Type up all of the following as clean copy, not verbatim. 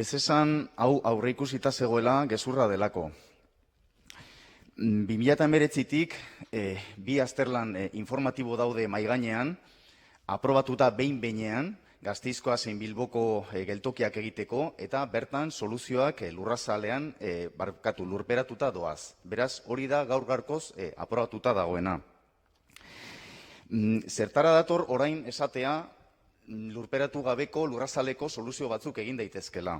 Ez esan hau aurreikusita zegoela gezurra delako. 2019tik bi azterlan informatibo daude maigainean, aprobatuta behin-behinean, Gasteizkoa zein Bilboko geltokiak egiteko, eta bertan soluzioak lurrazalean lurperatuta doaz. Beraz, hori da gaur gaurkoz aprobatuta dagoena. Zertara dator orain esatea lurperatu gabeko lurrazaleko soluzio batzuk egin daitezkela.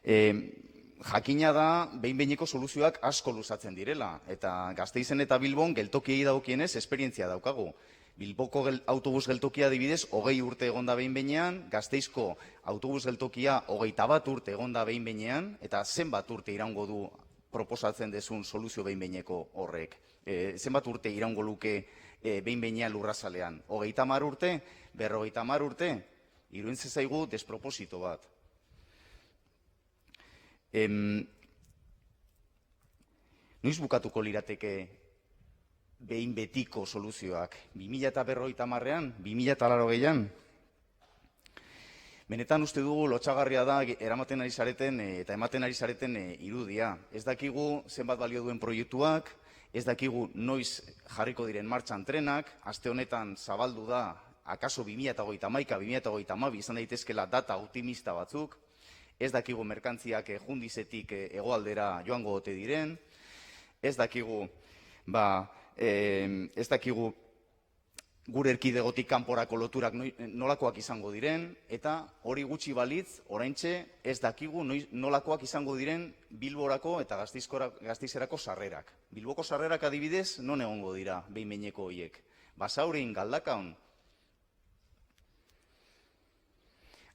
Jakina da, behin-behineko soluzioak asko luzatzen direla, eta Gasteizen eta Bilbon geltokiei dagokienez esperientzia daukagu. Bilboko autobus geltokia adibidez, 20 urte egonda behin-behinean, Gasteizko autobus geltokia 21 urte egonda behin-behinean, eta zenbat urte iraungo du proposatzen dezun soluzio behin-behineko horrek. Zenbat urte iraungo luke behin-behinean lurrazalean. 30 urte, 50 urte, iruditzen zaigu desproposito bat. Noiz bukatuko lirateke behin betiko soluzioak? 2050ean? 2080ean? Benetan uste dugu lotsagarria da eramaten ari zareten eta ematen ari zareten irudia. Ez dakigu zenbat balio duen proiektuak, ez dakigu noiz jarriko diren martxan trenak, aste honetan zabaldu da, akaso 2031-2032 izan daitezkela data optimista batzuk, ez dakigu merkantziak jundizetik hegoaldera joango ote diren, ez dakigu gure erkidegotik kanporako loturak nolakoak izango diren, eta hori gutxi balitz, oraintxe ez dakigu nolakoak izango diren Bilborako eta Gasteizerako sarrerak. Bilboko sarrerak adibidez, non egongo dira behin-behineko horiek? Basaurin, Galdakaon.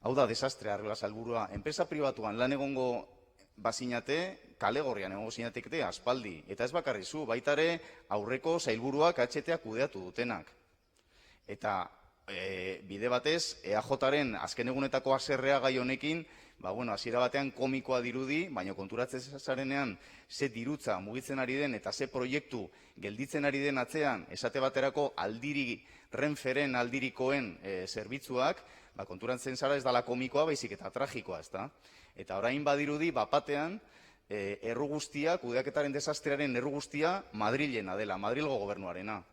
Hau da desastrea, arrela salburua. Enpresa pribatuan lan egongo bazinate, kale gorrian egongo zinatekete aspaldi. Eta ez bakarri zu, baitare aurreko sailburuak HTA kudeatu dutenak. Eta bide batez, EAJaren azken egunetako haserrea gai honekin, hasiera batean komikoa dirudi, baina konturatzen zarenean ze dirutza mugitzen ari den eta ze proiektu gelditzen ari den atzean, esate baterako aldiri, Renferen aldirikoen zerbitzuak, konturatzen zara ez dala komikoa, baizik eta tragikoa, ezta? Eta orain badirudi, bapatean, erru guztia, kudeaketaren desastrearen erru guztia, Madrilena dela, Madrilgo gobernuarena.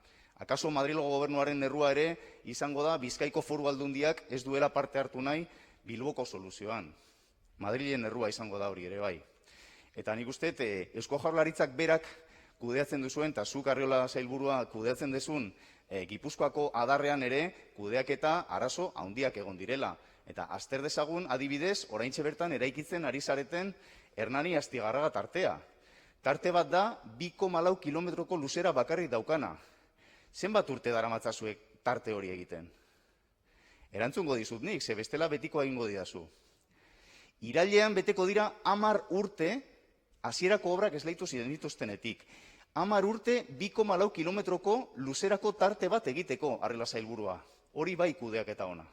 Akaso Madrilgo gobernuaren errua ere izango da Bizkaiko Foru Aldundiak ez duela parte hartu nahi Bilboko soluzioan. Madrilen errua izango da hori ere bai. Eta nik uste, Eusko Jaurlaritzak berak kudeatzen duzuen, eta zuk Arriola sailburua kudeatzen duzun, Gipuzkoako adarrean ere kudeaketa arazo handiak egon direla. Eta azter dezagun adibidez, oraintxe bertan eraikitzen ari zareten Hernani Astigarraga tartea. Tarte bat da 2,4 kilometroko luzera bakarrik daukana. Zenbat urte daramatzazuek tarte hori egiten? Erantzungo dizut nik, ze bestela betiko egingo didazu. Irailean beteko dira 10 urte, hasierako obrak esleitu ziren dituztenetik. 10 urte 2,4 kilometroko luzerako tarte bat egiteko, Arriola sailburua. Hori bai kudeaketa ona.